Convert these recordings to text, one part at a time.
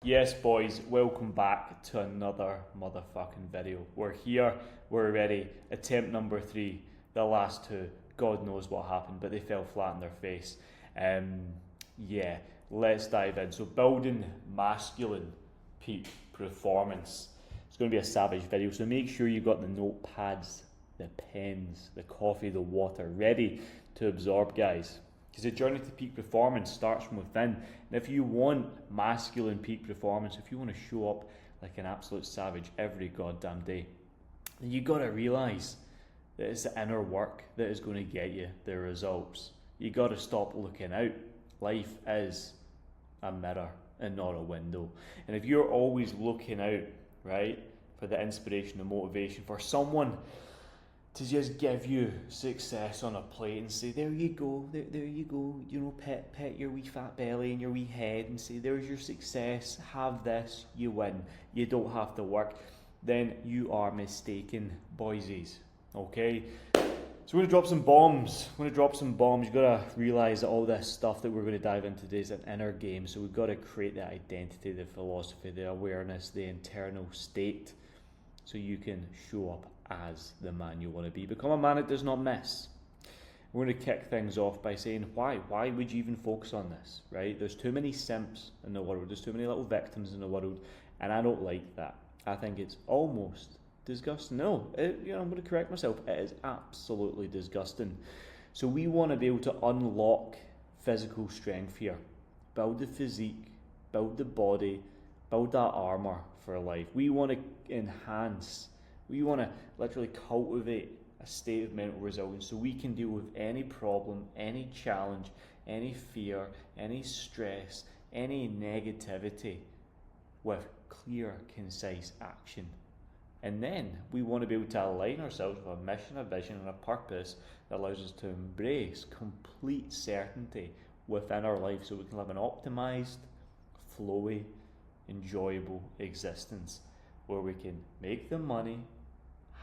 Yes, boys, welcome back to another motherfucking video. We're here, we're ready. Attempt number 3. The last two, God knows what happened, but they fell flat on their face. Yeah, let's dive in. So, building masculine peak performance. It's going to be a savage video, so make sure you got the notepads, the pens, the coffee, the water ready to absorb, guys. Because the journey to peak performance starts from within. And if you want masculine peak performance, if you want to show up like an absolute savage every goddamn day, then you got to realise that it's the inner work that is going to get you the results. You got to stop looking out. Life is a mirror and not a window. And if you're always looking out, right, for the inspiration and motivation for someone to just give you success on a plate and say, there you go, there you go, you know, pet your wee fat belly and your wee head and say, there's your success, have this, you win, you don't have to work, then you are mistaken, boysies, okay? So we're going to drop some bombs. You've got to realise that all this stuff that we're going to dive into today is an inner game, so we've got to create the identity, the philosophy, the awareness, the internal state, so you can show up as the man you want to be. Become a man that does not miss. We're going to kick things off by saying why. Why would you even focus on this, right? There's too many simps in the world. There's too many little victims in the world, and I don't like that. I think it's almost disgusting. No, I'm going to correct myself. It is absolutely disgusting. So we want to be able to unlock physical strength here. Build the physique, build the body, build that armour for life. We want to enhance. We want to literally cultivate a state of mental resilience so we can deal with any problem, any challenge, any fear, any stress, any negativity with clear, concise action. And then we want to be able to align ourselves with a mission, a vision, and a purpose that allows us to embrace complete certainty within our life so we can live an optimized, flowy, enjoyable existence where we can make the money,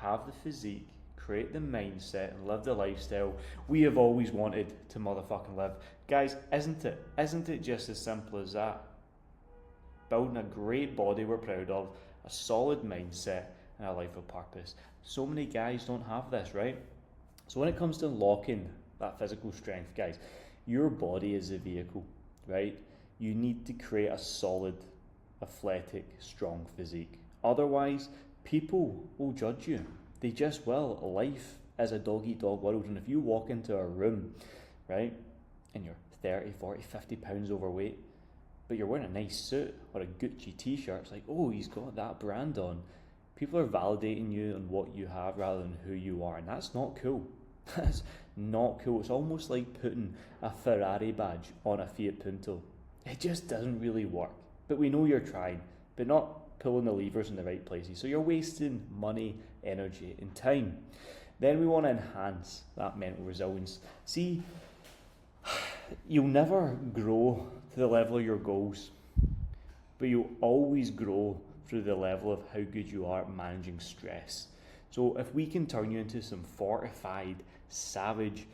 have the physique, create the mindset, and live the lifestyle we have always wanted to motherfucking live. Guys, isn't it just as simple as that? Building a great body we're proud of, a solid mindset, and a life of purpose. So many guys don't have this, right? So when it comes to unlocking that physical strength, guys, your body is a vehicle, right? You need to create a solid, athletic, strong physique. Otherwise, people will judge you. They just will. Life is a dog-eat-dog world, and if you walk into a room, right, and you're 30, 40, 50 pounds overweight, but you're wearing a nice suit or a Gucci t-shirt, it's like, oh, he's got that brand on. People are validating you on what you have rather than who you are, and that's not cool. That's not cool. It's almost like putting a Ferrari badge on a Fiat Punto. It just doesn't really work. But we know you're trying, but not pulling the levers in the right places. So you're wasting money, energy, and time. Then we want to enhance that mental resilience. See, you'll never grow to the level of your goals, but you'll always grow through the level of how good you are at managing stress. So if we can turn you into some fortified, savage,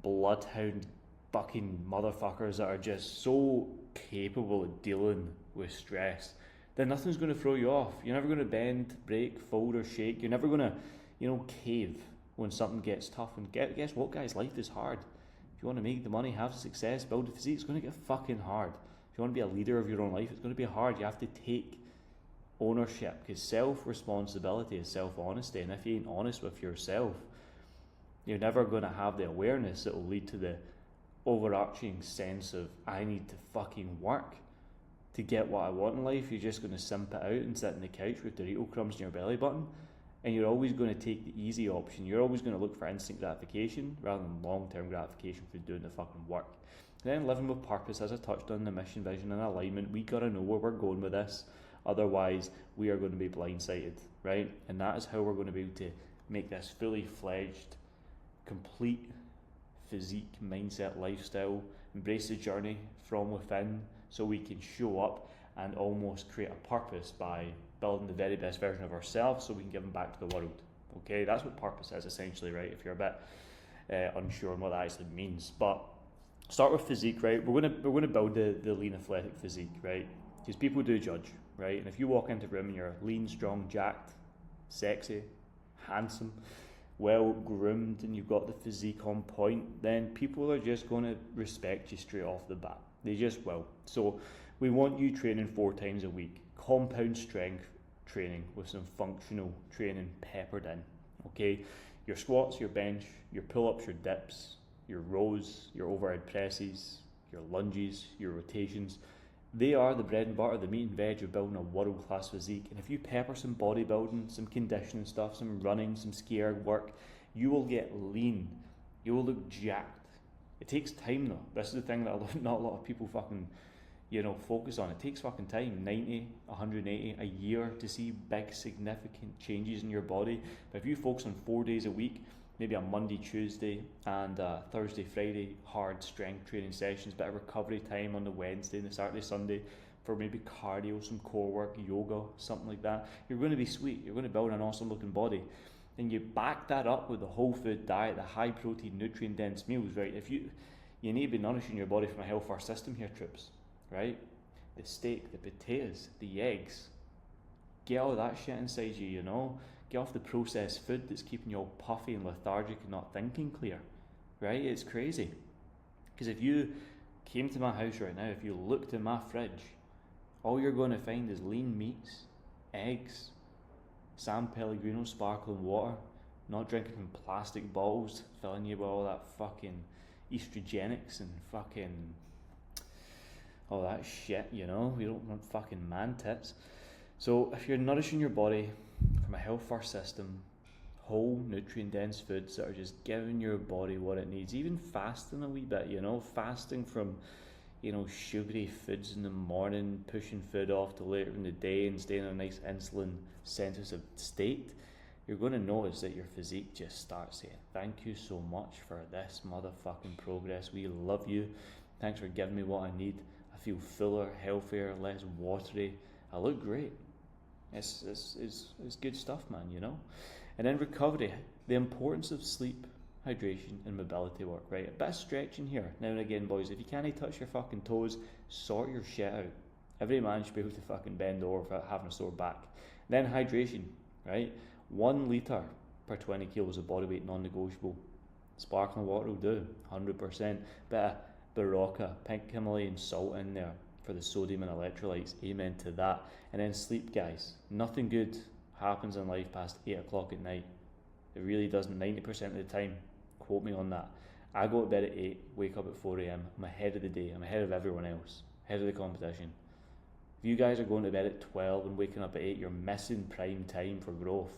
bloodhound bucking motherfuckers that are just so capable of dealing with stress, then nothing's going to throw you off. You're never going to bend, break, fold, or shake. You're never going to, cave when something gets tough. And guess what, guys? Life is hard. If you want to make the money, have success, build a physique, it's going to get fucking hard. If you want to be a leader of your own life, it's going to be hard. You have to take ownership, because self-responsibility is self-honesty. And if you ain't honest with yourself, you're never going to have the awareness that will lead to the overarching sense of, I need to fucking work to get what I want in life. You're just going to simp it out and sit on the couch with Dorito crumbs in your belly button, and you're always going to take the easy option. You're always going to look for instant gratification rather than long-term gratification through doing the fucking work. And then living with purpose, as I touched on, the mission, vision, and alignment. We got to know where we're going with this. Otherwise, we are going to be blindsided, right? And that is how we're going to be able to make this fully fledged, complete physique, mindset, lifestyle, embrace the journey from within, so we can show up and almost create a purpose by building the very best version of ourselves so we can give them back to the world. Okay, that's what purpose is essentially, right? If you're a bit unsure on what that actually means. But start with physique, right? We're gonna build the lean athletic physique, right? Because people do judge, right? And if you walk into a room and you're lean, strong, jacked, sexy, handsome, well groomed, and you've got the physique on point, then people are just going to respect you straight off the bat. They just will. So we want you training 4 times a week, compound strength training with some functional training peppered in. Okay, your squats, your bench, your pull-ups, your dips, your rows, your overhead presses, your lunges, your rotations, they are the bread and butter, the meat and veg of building a world-class physique. And if you pepper some bodybuilding, some conditioning stuff, some running, some ski work, you will get lean. You will look jacked. It takes time though. This is the thing that not a lot of people fucking, focus on. It takes fucking time, 90, 180, a year to see big significant changes in your body. But if you focus on 4 days a week, maybe a Monday, Tuesday, and Thursday, Friday, hard strength training sessions, bit of recovery time on the Wednesday and the Saturday, Sunday for maybe cardio, some core work, yoga, something like that. You're going to be sweet. You're going to build an awesome looking body. And you back that up with the whole food diet, the high protein, nutrient dense meals, right? If you need to be nourishing your body from a health first system here, troops, right? The steak, the potatoes, the eggs. Get all that shit inside you, Get off the processed food that's keeping you all puffy and lethargic and not thinking clear, right? It's crazy. Because if you came to my house right now, if you looked in my fridge, all you're going to find is lean meats, eggs, San Pellegrino sparkling water, not drinking from plastic bottles, filling you with all that fucking estrogenics and fucking all that shit, We don't want fucking man tits. So if you're nourishing your body from a health first system, whole nutrient dense foods that are just giving your body what it needs, even fasting a wee bit, fasting from, sugary foods in the morning, pushing food off to later in the day and staying in a nice insulin sensitive state, you're going to notice that your physique just starts saying, thank you so much for this motherfucking progress. We love you. Thanks for giving me what I need. I feel fuller, healthier, less watery. I look great. It's good stuff, man, And then recovery, the importance of sleep, hydration and mobility work, right? A bit of stretching here now and again, boys. If you can't touch your fucking toes, sort your shit out. Every man should be able to fucking bend over without having a sore back. Then hydration, right? 1 litre per 20 kilos of body weight, non-negotiable. Sparkling water will do, 100%. Bit of Barocca, pink Himalayan salt in there for the sodium and electrolytes, amen to that. And then sleep, guys. Nothing good happens in life past 8 o'clock at night. It really doesn't, 90% of the time. Quote me on that. I go to bed at 8, wake up at 4 a.m. I'm ahead of the day. I'm ahead of everyone else. Ahead of the competition. If you guys are going to bed at 12 and waking up at 8, you're missing prime time for growth,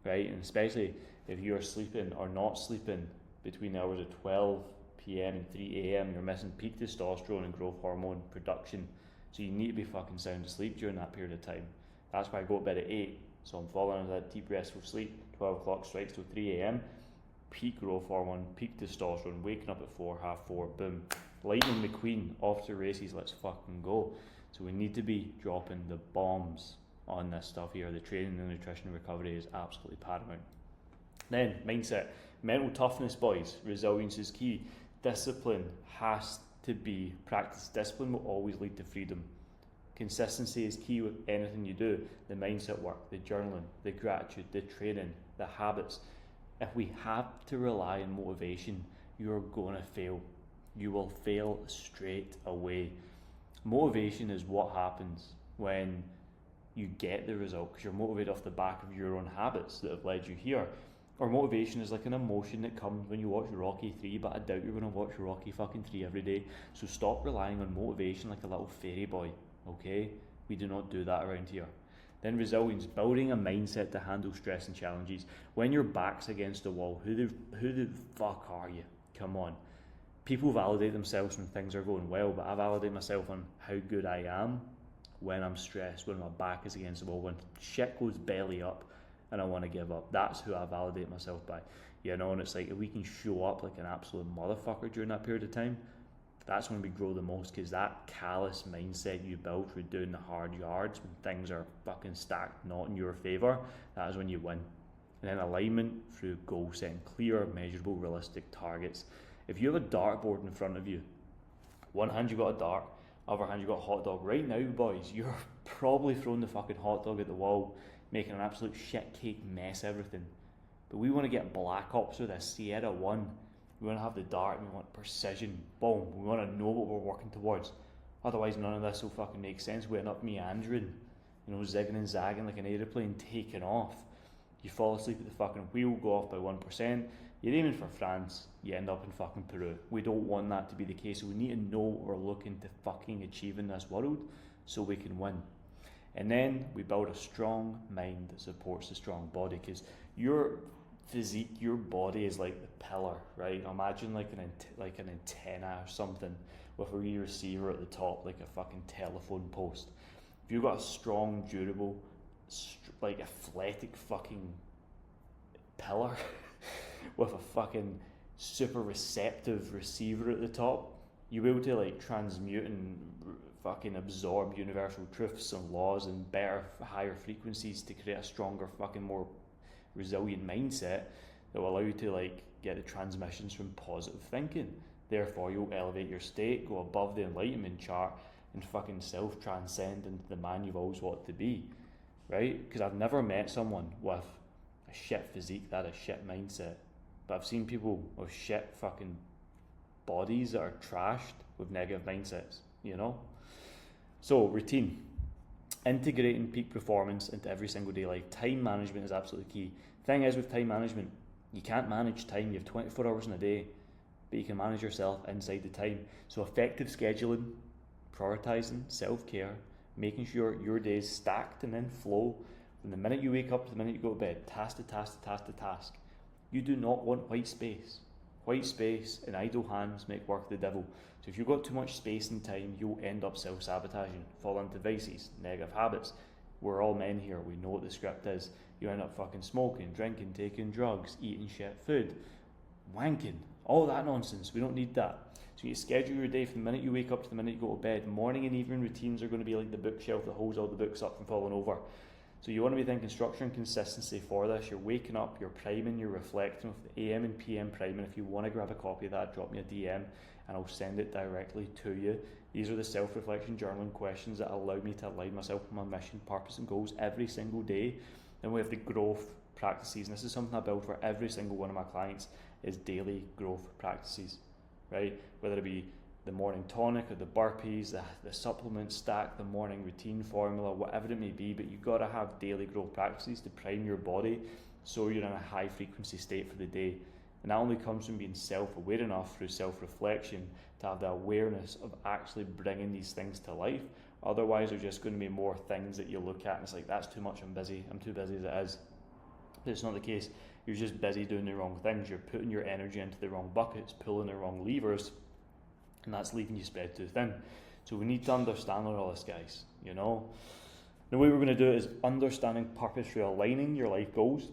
right? And especially if you're sleeping or not sleeping between the hours of 12 p.m. and 3 a.m., you're missing peak testosterone and growth hormone production. So you need to be fucking sound asleep during that period of time. That's why I go to bed at 8. So I'm falling into that deep restful sleep. 12 o'clock strikes till 3 a.m. Peak growth hormone, peak testosterone, waking up at 4, half 4, boom. Lightning McQueen, off to races, let's fucking go. So we need to be dropping the bombs on this stuff here. The training, the nutrition, and recovery is absolutely paramount. Then, mindset. Mental toughness, boys. Resilience is key. Discipline has to be practiced. Discipline will always lead to freedom. Consistency is key with anything you do. The mindset work, the journaling, the gratitude, the training, the habits. If we have to rely on motivation, you're going to fail. You will fail straight away. Motivation is what happens when you get the result because you're motivated off the back of your own habits that have led you here. Or motivation is like an emotion that comes when you watch Rocky 3, but I doubt you're going to watch Rocky fucking 3 every day. So stop relying on motivation like a little fairy boy, okay? We do not do that around here. Then resilience, building a mindset to handle stress and challenges. When your back's against the wall, who the fuck are you? Come on. People validate themselves when things are going well, but I validate myself on how good I am when I'm stressed, when my back is against the wall, when shit goes belly up and I want to give up. That's who I validate myself by. And it's like if we can show up like an absolute motherfucker during that period of time, that's when we grow the most, because that callous mindset you build through doing the hard yards when things are fucking stacked not in your favour, that is when you win. And then alignment through goal setting, clear, measurable, realistic targets. If you have a dartboard in front of you, one hand you've got a dart, Other hand, you've got a hot dog. Right now, boys, you're probably throwing the fucking hot dog at the wall, making an absolute shit cake mess of everything. But we want to get black ops with a Sierra 1. We want to have the dart, we want precision. Boom. We want to know what we're working towards. Otherwise, none of this will fucking make sense. We end up meandering, zigging and zagging like an aeroplane taking off. You fall asleep at the fucking wheel, go off by 1%. You're aiming for France, you end up in fucking Peru. We don't want that to be the case. So we need to know what we're looking to fucking achieve in this world so we can win. And then we build a strong mind that supports a strong body, because your physique, your body is like the pillar, right? Imagine like an antenna or something with a wee receiver at the top, like a fucking telephone post. If you've got a strong, durable, like athletic fucking pillar with a fucking super receptive receiver at the top, you'll be able to like transmute and fucking absorb universal truths and laws and better, higher frequencies to create a stronger, fucking more resilient mindset that will allow you to like get the transmissions from positive thinking. Therefore, you'll elevate your state, go above the enlightenment chart, and fucking self-transcend into the man you've always wanted to be, right? Because I've never met someone with a shit physique that had a shit mindset, but I've seen people with shit fucking bodies that are trashed with negative mindsets, So, routine. Integrating peak performance into every single day life. Time management is absolutely key. Thing is, with time management, you can't manage time. You have 24 hours in a day, but you can manage yourself inside the time. So effective scheduling, prioritizing, self-care, making sure your day is stacked and in flow from the minute you wake up to the minute you go to bed, task to task to task to task. You do not want white space. White space and idle hands make work the devil. So if you've got too much space and time, you'll end up self-sabotaging, fall into vices, negative habits. We're all men here, we know what the script is. You end up fucking smoking, drinking, taking drugs, eating shit food, wanking, all that nonsense. We don't need that. So you schedule your day from the minute you wake up to the minute you go to bed. Morning and evening routines are going to be like the bookshelf that holds all the books up from falling over. So you want to be thinking structure and consistency for this. You're waking up, you're priming, you're reflecting with the AM and PM priming. If you want to grab a copy of that, drop me a DM and I'll send it directly to you. These are the self-reflection journaling questions that allow me to align myself with my mission, purpose and goals every single day. Then we have the growth practices, and this is something I build for every single one of my clients, is daily growth practices, right? Whether it be the morning tonic or the burpees, the supplement stack, the morning routine formula, whatever it may be, but you've got to have daily growth practices to prime your body so you're in a high frequency state for the day. And that only comes from being self-aware enough through self-reflection to have the awareness of actually bringing these things to life. Otherwise, there's just going to be more things that you look at and it's like, that's too much, I'm busy, I'm too busy as it is. But it's not the case. You're just busy doing the wrong things. You're putting your energy into the wrong buckets, pulling the wrong levers, and that's leaving you spread too thin. So we need to understand all this, guys, The way we're going to do it is understanding purpose through aligning your life goals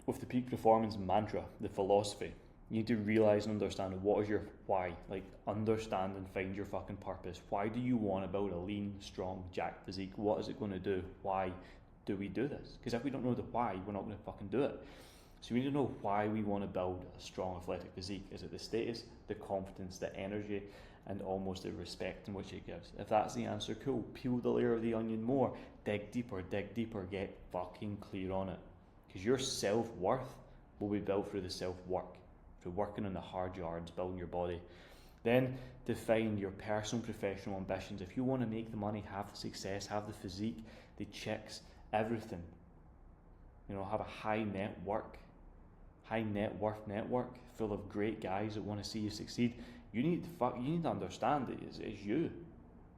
with the peak performance mantra, the philosophy. You need to realize and understand what is your why. Like, understand and find your fucking purpose. Why do you want to build a lean, strong, jacked physique? What is it going to do? Why do we do this? Because if we don't know the why, we're not going to fucking do it. So we need to know why we want to build a strong athletic physique. Is it the status, the confidence, the energy, and almost the respect in which it gives? If that's the answer, cool. Peel the layer of the onion more. Dig deeper, get fucking clear on it. Because your self-worth will be built through the self-work, through working on the hard yards, building your body. Then define your personal and professional ambitions. If you want to make the money, have the success, have the physique, the chicks, everything, have a high net worth network full of great guys that want to see you succeed. You need to understand that it's you.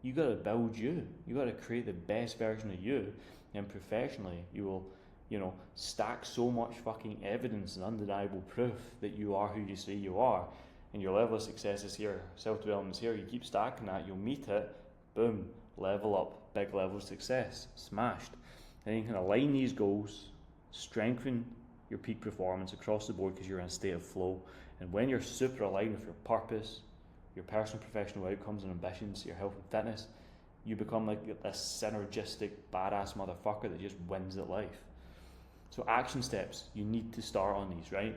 You got to build you. You got to create the best version of you, and professionally, you will, stack so much fucking evidence and undeniable proof that you are who you say you are, and your level of success is here, self-development is here. You keep stacking that, you'll meet it, boom, level up, big level of success, smashed. Then you can align these goals, strengthen your peak performance across the board because you're in a state of flow. And when you're super aligned with your purpose, your personal and professional outcomes and ambitions, your health and fitness, you become like this synergistic badass motherfucker that just wins at life. So action steps, you need to start on these, right?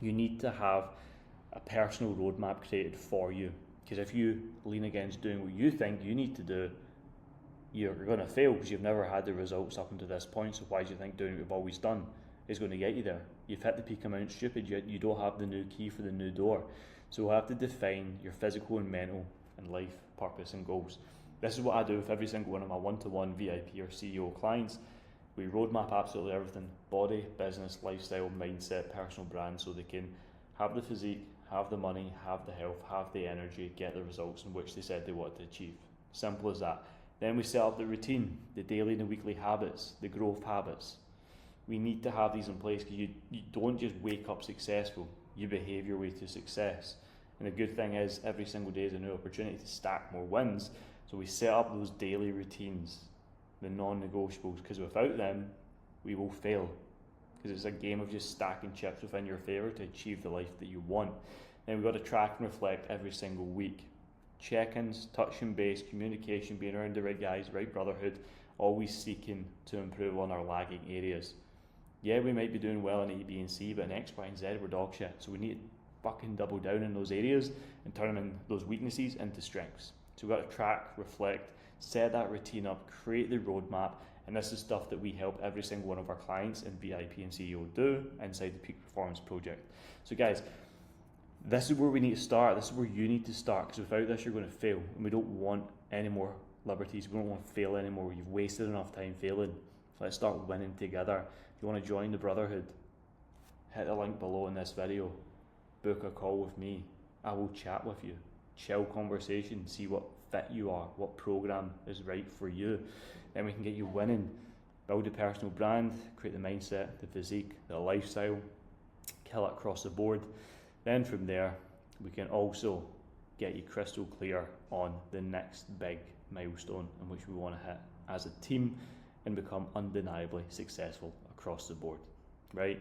You need to have a personal roadmap created for you. Because if you lean against doing what you think you need to do, you're going to fail because you've never had the results up until this point. So why do you think doing what you've always done is going to get you there? You've hit the peak amount stupid, yet you don't have the new key for the new door. So we'll have to define your physical and mental and life purpose and goals. This is what I do with every single one of my one-to-one VIP or CEO clients. We roadmap absolutely everything: body, business, lifestyle, mindset, personal brand, so they can have the physique, have the money, have the health, have the energy, get the results in which they said they wanted to achieve. Simple as that. Then we set up the routine, the daily and the weekly habits, the growth habits. We need to have these in place because you don't just wake up successful, you behave your way to success. And the good thing is every single day is a new opportunity to stack more wins. So we set up those daily routines, the non-negotiables, because without them, we will fail. Because it's a game of just stacking chips within your favour to achieve the life that you want. Then we've got to track and reflect every single week. Check-ins, touching base, communication, being around the right guys, right brotherhood, always seeking to improve on our lagging areas. Yeah, we might be doing well in A, B, and C, but in X, Y, and Z, we're dog shit. So we need to fucking double down in those areas and turn them in those weaknesses into strengths. So we've got to track, reflect, set that routine up, create the roadmap, and this is stuff that we help every single one of our clients in VIP and CEO do inside the Peak Performance Project. So guys, this is where we need to start. This is where you need to start, because without this you're going to fail, and we don't want any more liberties. We don't want to fail anymore. You've wasted enough time failing. So let's start winning together. If you want to join the brotherhood, hit the link below in this video, book a call with me. I will chat with you, chill conversation, see what fit you are, what program is right for you. Then we can get you winning, build a personal brand, create the mindset, the physique, the lifestyle, kill it across the board. Then from there, we can also get you crystal clear on the next big milestone in which we want to hit as a team and become undeniably successful across the board, right?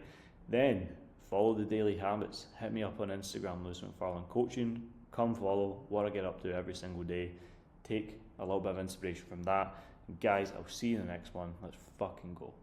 Then follow the daily habits. Hit me up on Instagram, Lewis McFarlane Coaching. Come follow what I get up to every single day. Take a little bit of inspiration from that. And guys, I'll see you in the next one. Let's fucking go.